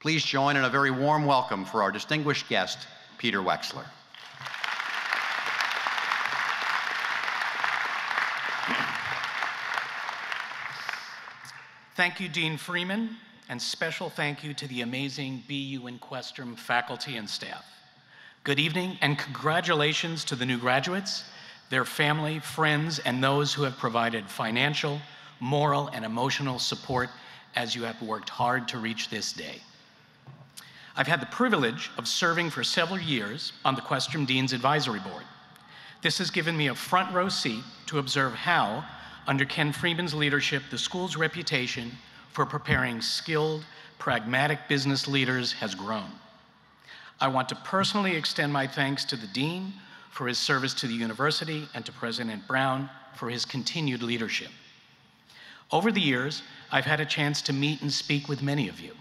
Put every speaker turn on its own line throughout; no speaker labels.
Please join in a very warm welcome for our distinguished guest, Peter Wexler.
Thank you, Dean Freeman, and special thank you to the amazing BU and Questrom faculty and staff. Good evening and congratulations to the new graduates, their family, friends, and those who have provided financial, moral, and emotional support as you have worked hard to reach this day. I've had the privilege of serving for several years on the Questrom Dean's Advisory Board. This has given me a front row seat to observe how, under Ken Freeman's leadership, the school's reputation for preparing skilled, pragmatic business leaders has grown. I want to personally extend my thanks to the Dean for his service to the university and to President Brown for his continued leadership. Over the years, I've had a chance to meet and speak with many of you.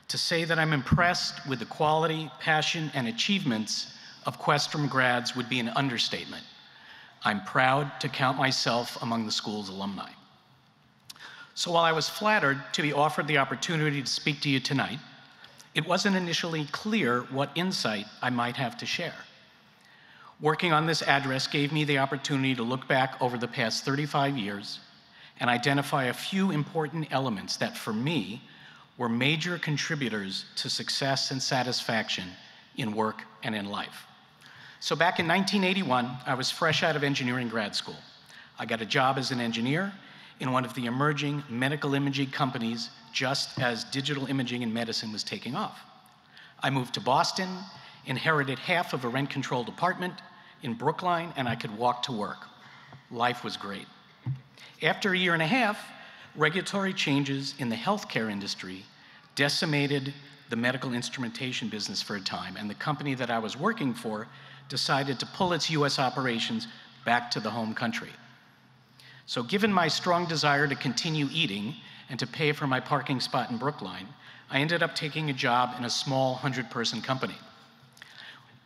To say that I'm impressed with the quality, passion, and achievements of Questrom grads would be an understatement. I'm proud to count myself among the school's alumni. So while I was flattered to be offered the opportunity to speak to you tonight, it wasn't initially clear what insight I might have to share. Working on this address gave me the opportunity to look back over the past 35 years and identify a few important elements that, for me, were major contributors to success and satisfaction in work and in life. So back in 1981, I was fresh out of engineering grad school. I got a job as an engineer in one of the emerging medical imaging companies just as digital imaging in medicine was taking off. I moved to Boston, inherited half of a rent-controlled apartment in Brookline, and I could walk to work. Life was great. After a year and a half, regulatory changes in the healthcare industry decimated the medical instrumentation business for a time, and the company that I was working for decided to pull its US operations back to the home country. So given my strong desire to continue eating and to pay for my parking spot in Brookline, I ended up taking a job in a small 100-person company.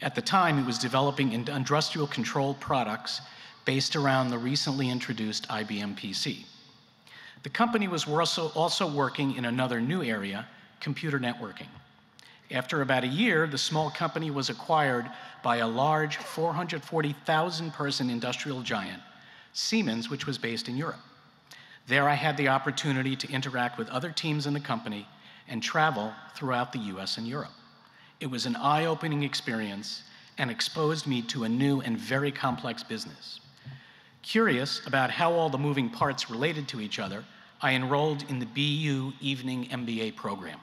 At the time, it was developing industrial control products based around the recently introduced IBM PC. The company was also working in another new area, computer networking. After about a year, the small company was acquired by a large 440,000-person industrial giant, Siemens, which was based in Europe. There I had the opportunity to interact with other teams in the company and travel throughout the US and Europe. It was an eye-opening experience and exposed me to a new and very complex business. Curious about how all the moving parts related to each other, I enrolled in the BU Evening MBA program.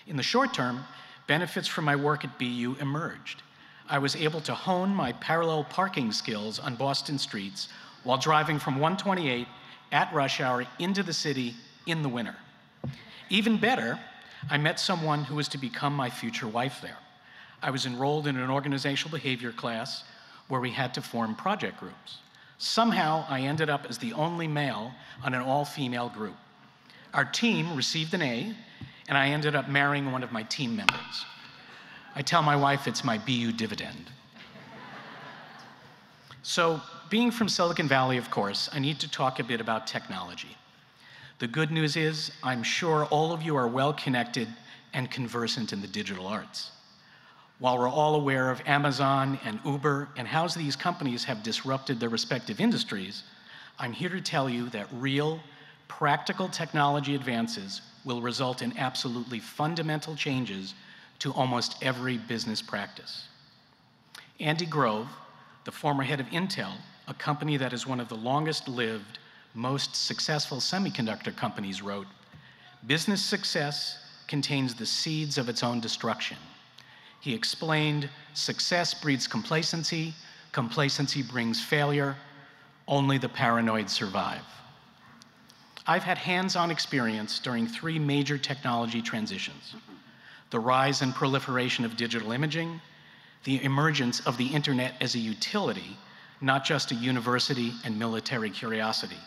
In the short term, benefits from my work at BU emerged. I was able to hone my parallel parking skills on Boston streets while driving from 128 at rush hour into the city in the winter. Even better, I met someone who was to become my future wife there. I was enrolled in an organizational behavior class where we had to form project groups. Somehow, I ended up as the only male on an all-female group. Our team received an A, and I ended up marrying one of my team members. I tell my wife it's my BU dividend. So, being from Silicon Valley, of course, I need to talk a bit about technology. The good news is, I'm sure all of you are well connected and conversant in the digital arts. While we're all aware of Amazon and Uber and how these companies have disrupted their respective industries, I'm here to tell you that real, practical technology advances will result in absolutely fundamental changes to almost every business practice. Andy Grove, the former head of Intel, a company that is one of the longest-lived, most successful semiconductor companies, wrote, "Business success contains the seeds of its own destruction." He explained, "Success breeds complacency, complacency brings failure, only the paranoid survive." I've had hands-on experience during 3 major technology transitions: the rise and proliferation of digital imaging, the emergence of the internet as a utility, not just a university and military curiosity,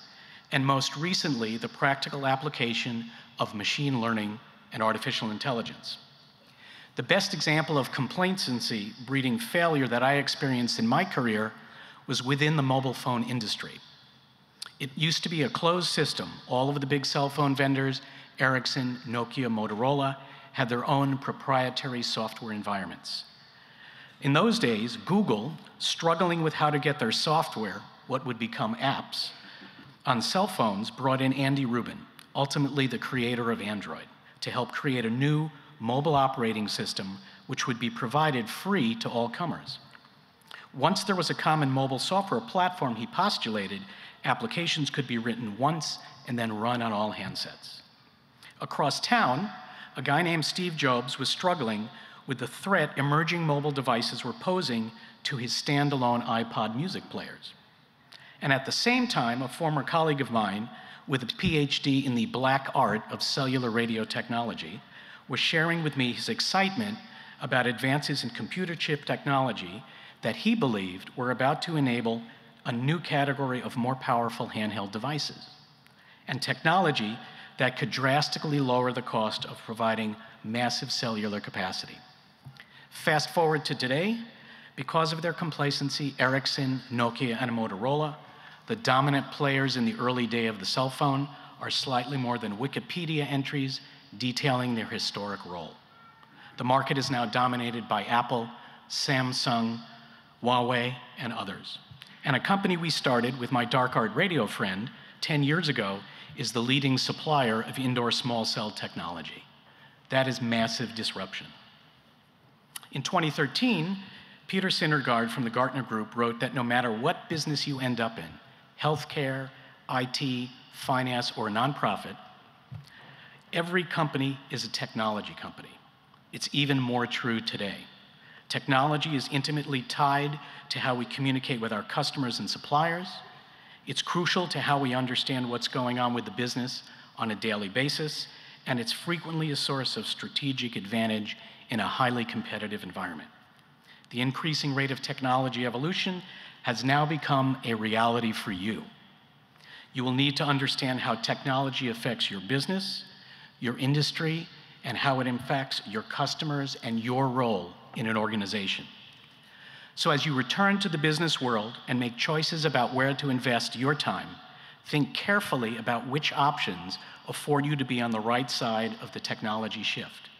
and most recently, the practical application of machine learning and artificial intelligence. The best example of complacency breeding failure that I experienced in my career was within the mobile phone industry. It used to be a closed system. All of the big cell phone vendors, Ericsson, Nokia, Motorola, had their own proprietary software environments. In those days, Google, struggling with how to get their software, what would become apps, on cell phones, brought in Andy Rubin, ultimately the creator of Android, to help create a new mobile operating system which would be provided free to all comers. Once there was a common mobile software platform, he postulated applications could be written once and then run on all handsets. Across town, a guy named Steve Jobs was struggling with the threat emerging mobile devices were posing to his standalone iPod music players. And at the same time, a former colleague of mine with a PhD in the black art of cellular radio technology was sharing with me his excitement about advances in computer chip technology that he believed were about to enable a new category of more powerful handheld devices, and technology that could drastically lower the cost of providing massive cellular capacity. Fast forward to today, because of their complacency, Ericsson, Nokia, and Motorola, the dominant players in the early day of the cell phone, are slightly more than Wikipedia entries detailing their historic role. The market is now dominated by Apple, Samsung, Huawei, and others. And a company we started with my dark art radio friend 10 years ago is the leading supplier of indoor small cell technology. That is massive disruption. In 2013, Peter Syndergaard from the Gartner Group wrote that no matter what business you end up in, healthcare, IT, finance, or nonprofit, every company is a technology company. It's even more true today. Technology is intimately tied to how we communicate with our customers and suppliers. It's crucial to how we understand what's going on with the business on a daily basis, and it's frequently a source of strategic advantage in a highly competitive environment. The increasing rate of technology evolution has now become a reality for you. You will need to understand how technology affects your business, your industry, and how it impacts your customers and your role in an organization. So as you return to the business world and make choices about where to invest your time, think carefully about which options afford you to be on the right side of the technology shift.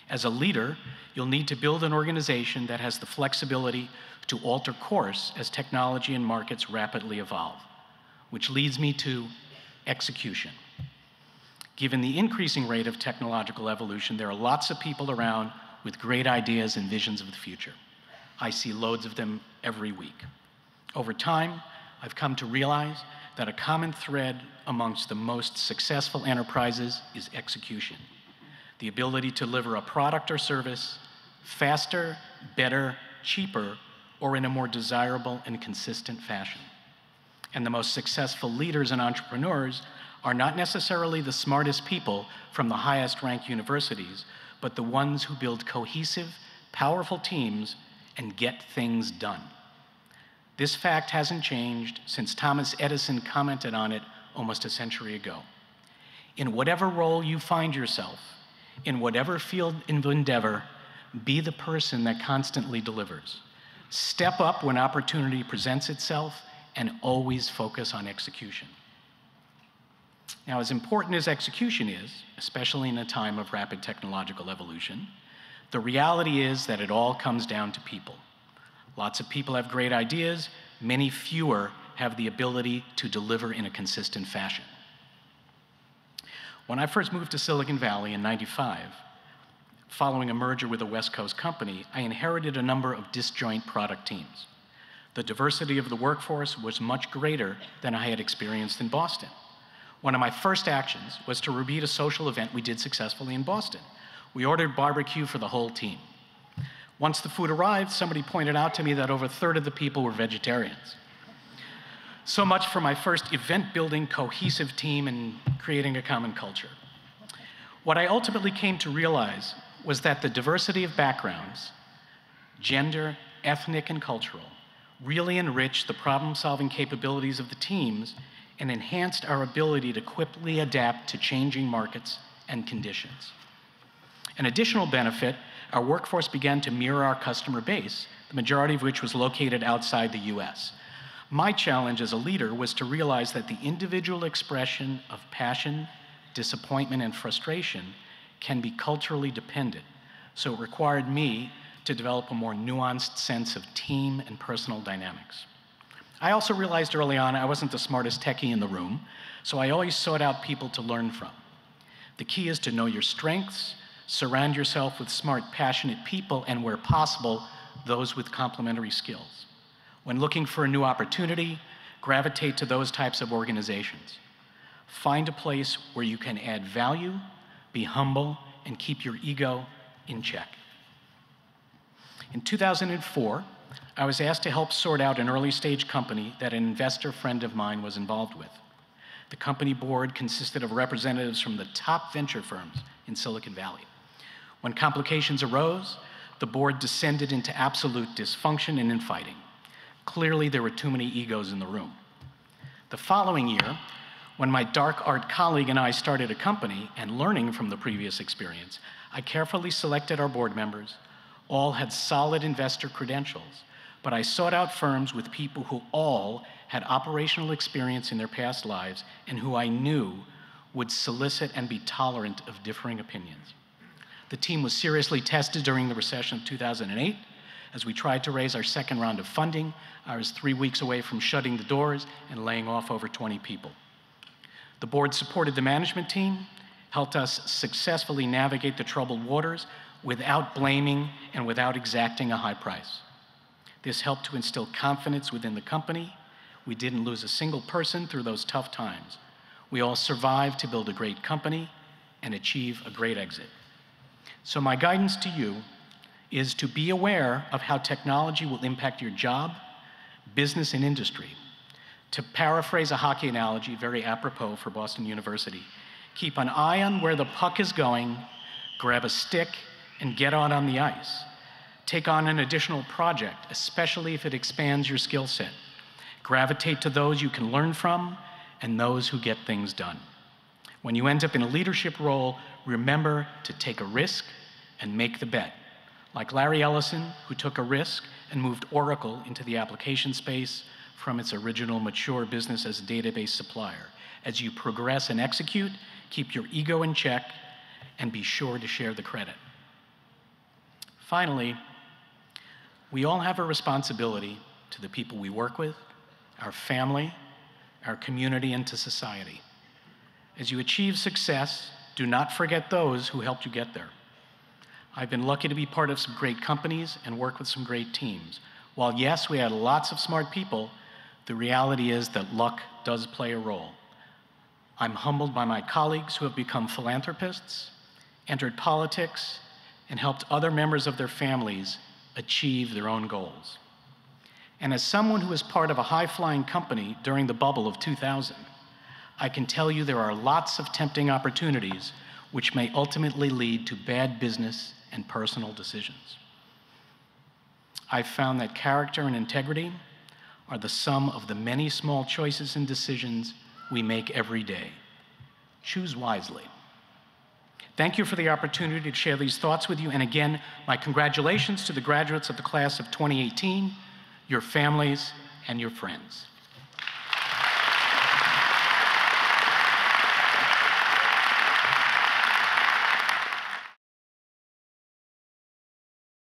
As a leader, you'll need to build an organization that has the flexibility to alter course as technology and markets rapidly evolve, which leads me to execution. Given the increasing rate of technological evolution, there are lots of people around with great ideas and visions of the future. I see loads of them every week. Over time, I've come to realize that a common thread amongst the most successful enterprises is execution. The ability to deliver a product or service faster, better, cheaper, or in a more desirable and consistent fashion. And the most successful leaders and entrepreneurs are not necessarily the smartest people from the highest ranked universities, but the ones who build cohesive, powerful teams and get things done. This fact hasn't changed since Thomas Edison commented on it almost a century ago. In whatever role you find yourself, in whatever field of endeavor, be the person that constantly delivers. Step up when opportunity presents itself and always focus on execution. Now, as important as execution is, especially in a time of rapid technological evolution, the reality is that it all comes down to people. Lots of people have great ideas, many fewer have the ability to deliver in a consistent fashion. When I first moved to Silicon Valley in '95, following a merger with a West Coast company, I inherited a number of disjoint product teams. The diversity of the workforce was much greater than I had experienced in Boston. One of my first actions was to repeat a social event we did successfully in Boston. We ordered barbecue for the whole team. Once the food arrived, somebody pointed out to me that over a third of the people were vegetarians. So much for my first event-building, cohesive team and creating a common culture. What I ultimately came to realize was that the diversity of backgrounds, gender, ethnic, and cultural, really enriched the problem-solving capabilities of the teams and enhanced our ability to quickly adapt to changing markets and conditions. An additional benefit, our workforce began to mirror our customer base, the majority of which was located outside the US. My challenge as a leader was to realize that the individual expression of passion, disappointment, and frustration can be culturally dependent, so it required me to develop a more nuanced sense of team and personal dynamics. I also realized early on I wasn't the smartest techie in the room, so I always sought out people to learn from. The key is to know your strengths, surround yourself with smart, passionate people, and where possible, those with complementary skills. When looking for a new opportunity, gravitate to those types of organizations. Find a place where you can add value, be humble, and keep your ego in check. In 2004, I was asked to help sort out an early-stage company that an investor friend of mine was involved with. The company board consisted of representatives from the top venture firms in Silicon Valley. When complications arose, the board descended into absolute dysfunction and infighting. Clearly, there were too many egos in the room. The following year, when my dark art colleague and I started a company and learning from the previous experience, I carefully selected our board members. All had solid investor credentials, but I sought out firms with people who all had operational experience in their past lives and who I knew would solicit and be tolerant of differing opinions. The team was seriously tested during the recession of 2008. As we tried to raise our second round of funding, I was 3 weeks away from shutting the doors and laying off over 20 people. The board supported the management team, helped us successfully navigate the troubled waters without blaming and without exacting a high price. This helped to instill confidence within the company. We didn't lose a single person through those tough times. We all survived to build a great company and achieve a great exit. So my guidance to you is to be aware of how technology will impact your job, business, and industry. To paraphrase a hockey analogy, very apropos for Boston University, keep an eye on where the puck is going, grab a stick, and get out on the ice. Take on an additional project, especially if it expands your skill set. Gravitate to those you can learn from and those who get things done. When you end up in a leadership role, remember to take a risk and make the bet. Like Larry Ellison, who took a risk and moved Oracle into the application space from its original mature business as a database supplier. As you progress and execute, keep your ego in check and be sure to share the credit. Finally, we all have a responsibility to the people we work with, our family, our community, and to society. As you achieve success, do not forget those who helped you get there. I've been lucky to be part of some great companies and work with some great teams. While yes, we had lots of smart people, the reality is that luck does play a role. I'm humbled by my colleagues who have become philanthropists, entered politics, and helped other members of their families achieve their own goals. And as someone who was part of a high-flying company during the bubble of 2000, I can tell you there are lots of tempting opportunities which may ultimately lead to bad business and personal decisions. I've found that character and integrity are the sum of the many small choices and decisions we make every day. Choose wisely. Thank you for the opportunity to share these thoughts with you, and again, my congratulations to the graduates of the class of 2018, your families, and your friends.